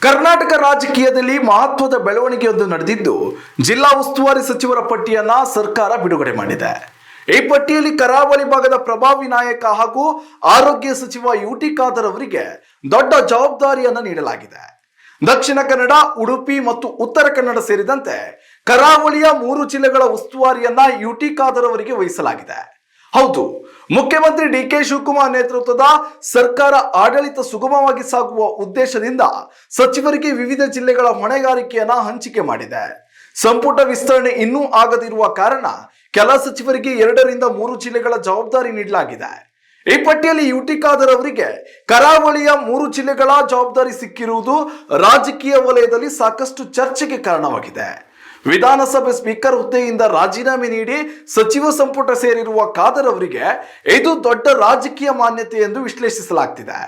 ಕರ್ನಾಟಕ ರಾಜಕೀಯದಲ್ಲಿ ಮಹತ್ವದ ಬೆಳವಣಿಗೆಯೊಂದು ನಡೆದಿದ್ದು, ಜಿಲ್ಲಾ ಉಸ್ತುವಾರಿ ಸಚಿವರ ಪಟ್ಟಿಯನ್ನ ಸರ್ಕಾರ ಬಿಡುಗಡೆ ಮಾಡಿದೆ. ಈ ಪಟ್ಟಿಯಲ್ಲಿ ಕರಾವಳಿ ಭಾಗದ ಪ್ರಭಾವಿ ನಾಯಕ ಹಾಗೂ ಆರೋಗ್ಯ ಸಚಿವ ಯುಟಿ ಖಾದರ್ ಅವರಿಗೆ ದೊಡ್ಡ ಜವಾಬ್ದಾರಿಯನ್ನು ನೀಡಲಾಗಿದೆ. ದಕ್ಷಿಣ ಕನ್ನಡ, ಉಡುಪಿ ಮತ್ತು ಉತ್ತರ ಕನ್ನಡ ಸೇರಿದಂತೆ ಕರಾವಳಿಯ 3 ಜಿಲ್ಲೆಗಳ ಉಸ್ತುವಾರಿಯನ್ನ ಯುಟಿ ಖಾದರ್ ಅವರಿಗೆ ವಹಿಸಲಾಗಿದೆ. ಹೌದು, ಮುಖ್ಯಮಂತ್ರಿ ಡಿಕೆ ಶಿವಕುಮಾರ್ ನೇತೃತ್ವದ ಸರ್ಕಾರ ಆಡಳಿತ ಸುಗಮವಾಗಿ ಸಾಗುವ ಉದ್ದೇಶದಿಂದ ಸಚಿವರಿಗೆ ವಿವಿಧ ಜಿಲ್ಲೆಗಳ ಹೊಣೆಗಾರಿಕೆಯನ್ನ ಹಂಚಿಕೆ ಮಾಡಿದೆ. ಸಂಪುಟ ವಿಸ್ತರಣೆ ಇನ್ನೂ ಆಗದಿರುವ ಕಾರಣ ಕೆಲ ಸಚಿವರಿಗೆ 2 ರಿಂದ 3 ಜಿಲ್ಲೆಗಳ ಜವಾಬ್ದಾರಿ ನೀಡಲಾಗಿದೆ. ಈ ಪಟ್ಟಿಯಲ್ಲಿ ಯುಟಿ ಖಾದರ್ ಅವರಿಗೆ ಕರಾವಳಿಯ 3 ಜಿಲ್ಲೆಗಳ ಜವಾಬ್ದಾರಿ ಸಿಕ್ಕಿರುವುದು ರಾಜಕೀಯ ವಲಯದಲ್ಲಿ ಸಾಕಷ್ಟು ಚರ್ಚೆಗೆ ಕಾರಣವಾಗಿದೆ. ವಿಧಾನಸಭೆ ಸ್ಪೀಕರ್ ಹುದ್ದೆಯಿಂದ ರಾಜೀನಾಮೆ ನೀಡಿ ಸಚಿವ ಸಂಪುಟ ಸೇರಿರುವ ಖಾದರ್ ಅವರಿಗೆ ಇದು ದೊಡ್ಡ ರಾಜಕೀಯ ಮಾನ್ಯತೆ ಎಂದು ವಿಶ್ಲೇಷಿಸಲಾಗ್ತಿದೆ.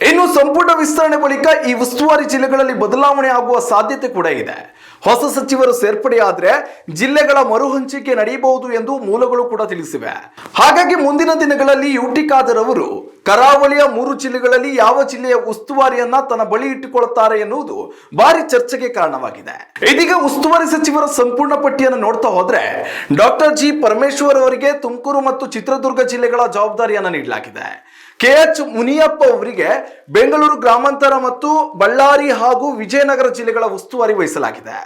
ಇನ್ನು ಸಂಪುಟ ವಿಸ್ತರಣೆ ಬಳಿಕ ಈ ಉಸ್ತುವಾರಿ ಜಿಲ್ಲೆಗಳಲ್ಲಿ ಬದಲಾವಣೆ ಆಗುವ ಸಾಧ್ಯತೆ ಕೂಡ ಇದೆ. ಹೊಸ ಸಚಿವರು ಸೇರ್ಪಡೆಯಾದ್ರೆ ಜಿಲ್ಲೆಗಳ ಮರು ಹಂಚಿಕೆ ನಡೆಯಬಹುದು ಎಂದು ಮೂಲಗಳು ಕೂಡ ತಿಳಿಸಿವೆ. ಹಾಗಾಗಿ ಮುಂದಿನ ದಿನಗಳಲ್ಲಿ ಯುಟಿ ಖಾದರ್ ಅವರು ಕರಾವಳಿಯ 3 ಜಿಲ್ಲೆಗಳಲ್ಲಿ ಯಾವ ಜಿಲ್ಲೆಯ ಉಸ್ತುವಾರಿಯನ್ನ ತನ್ನ ಬಳಿ ಇಟ್ಟುಕೊಳ್ಳುತ್ತಾರೆ ಎನ್ನುವುದು ಭಾರಿ ಚರ್ಚೆಗೆ ಕಾರಣವಾಗಿದೆ. ಇದೀಗ ಉಸ್ತುವಾರಿ ಸಚಿವರ ಸಂಪೂರ್ಣ ಪಟ್ಟಿಯನ್ನು ನೋಡ್ತಾ ಹೋದ್ರೆ ಡಾಕ್ಟರ್ ಜಿ ಪರಮೇಶ್ವರ್ ಅವರಿಗೆ ತುಮಕೂರು ಮತ್ತು ಚಿತ್ರದುರ್ಗ ಜಿಲ್ಲೆಗಳ ಜವಾಬ್ದಾರಿಯನ್ನ ನೀಡಲಾಗಿದೆ. ಕೆಎಚ್ ಮುನಿಯಪ್ಪ ಅವರಿಗೆ ಬೆಂಗಳೂರು ಗ್ರಾಮಾಂತರ ಮತ್ತು ಬಳ್ಳಾರಿ ಹಾಗೂ ವಿಜಯನಗರ ಜಿಲ್ಲೆಗಳ ಉಸ್ತುವಾರಿ ವಹಿಸಲಾಗಿದೆ.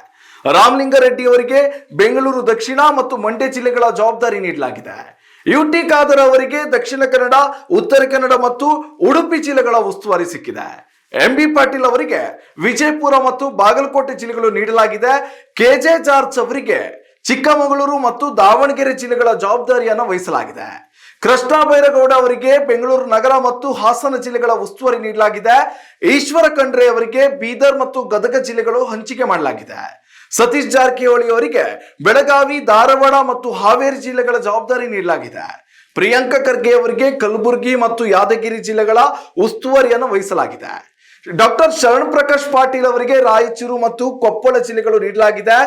ರಾಮಲಿಂಗಾರೆಡ್ಡಿ ಅವರಿಗೆ ಬೆಂಗಳೂರು ದಕ್ಷಿಣ ಮತ್ತು ಮಂಡ್ಯ ಜಿಲ್ಲೆಗಳ ಜವಾಬ್ದಾರಿ ನೀಡಲಾಗಿದೆ. ಯುಟಿ ಖಾದರ್ ಅವರಿಗೆ ದಕ್ಷಿಣ ಕನ್ನಡ, ಉತ್ತರ ಕನ್ನಡ ಮತ್ತು ಉಡುಪಿ ಜಿಲ್ಲೆಗಳ ಉಸ್ತುವಾರಿ ಸಿಕ್ಕಿದೆ. ಎಂಬಿ ಪಾಟೀಲ್ ಅವರಿಗೆ ವಿಜಯಪುರ ಮತ್ತು ಬಾಗಲಕೋಟೆ ಜಿಲ್ಲೆಗಳು ನೀಡಲಾಗಿದೆ. ಕೆಜೆ ಜಾರ್ಜ್ ಅವರಿಗೆ ಚಿಕ್ಕಮಗಳೂರು ಮತ್ತು ದಾವಣಗೆರೆ ಜಿಲ್ಲೆಗಳ ಜವಾಬ್ದಾರಿಯನ್ನು ವಹಿಸಲಾಗಿದೆ. ಕೃಷ್ಣ ಬೈರೇಗೌಡ ಅವರಿಗೆ ಬೆಂಗಳೂರು ನಗರ ಮತ್ತು ಹಾಸನ ಜಿಲ್ಲೆಗಳ ಉಸ್ತುವಾರಿ ನೀಡಲಾಗಿದೆ. ಈಶ್ವರ ಖಂಡ್ರೆ ಅವರಿಗೆ ಬೀದರ್ ಮತ್ತು ಗದಗ ಜಿಲ್ಲೆಗಳು ಹಂಚಿಕೆ ಮಾಡಲಾಗಿದೆ. ಸತೀಶ್ ಜಾರಕಿಹೊಳಿ ಅವರಿಗೆ ಬೆಳಗಾವಿ, ಧಾರವಾಡ ಮತ್ತು ಹಾವೇರಿ ಜಿಲ್ಲೆಗಳ ಜವಾಬ್ದಾರಿ ನೀಡಲಾಗಿದೆ. ಪ್ರಿಯಾಂಕ ಖರ್ಗೆ ಅವರಿಗೆ ಕಲಬುರಗಿ ಮತ್ತು ಯಾದಗಿರಿ ಜಿಲ್ಲೆಗಳ ಉಸ್ತುವಾರಿಯನ್ನು ವಹಿಸಲಾಗಿದೆ. ಡಾಕ್ಟರ್ ಶರಣ್ ಪ್ರಕಾಶ್ ಪಾಟೀಲ್ ಅವರಿಗೆ ರಾಯಚೂರು ಮತ್ತು ಕೊಪ್ಪಳ ಜಿಲ್ಲೆಗಳು ನೀಡಲಾಗಿದೆ.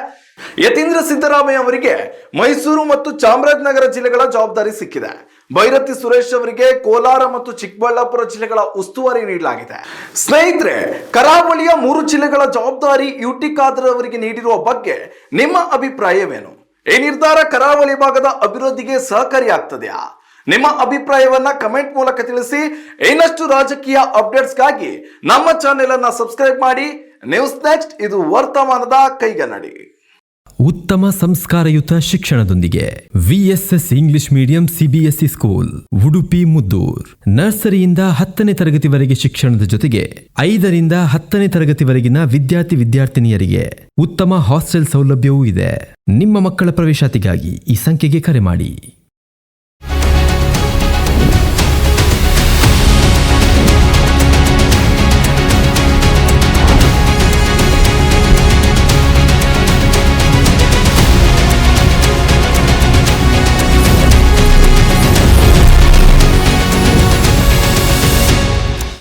ಯತೀಂದ್ರ ಸಿದ್ದರಾಮಯ್ಯ ಅವರಿಗೆ ಮೈಸೂರು ಮತ್ತು ಚಾಮರಾಜನಗರ ಜಿಲ್ಲೆಗಳ ಜವಾಬ್ದಾರಿ ಸಿಕ್ಕಿದೆ. ಭೈರತಿ ಸುರೇಶ್ ಅವರಿಗೆ ಕೋಲಾರ ಮತ್ತು ಚಿಕ್ಕಬಳ್ಳಾಪುರ ಜಿಲ್ಲೆಗಳ ಉಸ್ತುವಾರಿ ನೀಡಲಾಗಿದೆ. ಸ್ನೇಹಿತರೆ, ಕರಾವಳಿಯ 3 ಜಿಲ್ಲೆಗಳ ಜವಾಬ್ದಾರಿ ಯುಟಿ ಖಾದರ್ ಅವರಿಗೆ ನೀಡಿರುವ ಬಗ್ಗೆ ನಿಮ್ಮ ಅಭಿಪ್ರಾಯವೇನು? ಈ ನಿರ್ಧಾರ ಕರಾವಳಿ ಭಾಗದ ಅಭಿವೃದ್ಧಿಗೆ ಸಹಕಾರಿಯಾಗ್ತದೆಯಾ? ನಿಮ್ಮ ಅಭಿಪ್ರಾಯವನ್ನ ಕಮೆಂಟ್ ಮೂಲಕ ತಿಳಿಸಿ. ಇನ್ನಷ್ಟು ರಾಜಕೀಯ ಅಪ್ಡೇಟ್ಸ್ಗಾಗಿ ನಮ್ಮ ಚಾನೆಲ್ ಅನ್ನ ಸಬ್ಸ್ಕ್ರೈಬ್ ಮಾಡಿ. ನ್ಯೂಸ್ ನೆಕ್ಸ್ಟ್, ಇದು ವರ್ತಮಾನದ ಕೈಗನ್ನಡಿ. ಉತ್ತಮ ಸಂಸ್ಕಾರಯುತ ಶಿಕ್ಷಣದೊಂದಿಗೆ VSS English medium CBSE school, Udupi Muddur. ನರ್ಸರಿಯಿಂದ 10ನೇ ತರಗತಿವರೆಗೆ ಶಿಕ್ಷಣದ ಜೊತೆಗೆ 5 ರಿಂದ 10ನೇ ತರಗತಿವರೆಗಿನ ವಿದ್ಯಾರ್ಥಿನಿಯರಿಗೆ ಉತ್ತಮ ಹಾಸ್ಟೆಲ್ ಸೌಲಭ್ಯವೂ ಇದೆ. ನಿಮ್ಮ ಮಕ್ಕಳ ಪ್ರವೇಶಾತಿಗಾಗಿ ಈ ಸಂಖ್ಯೆಗೆ ಕರೆ ಮಾಡಿ.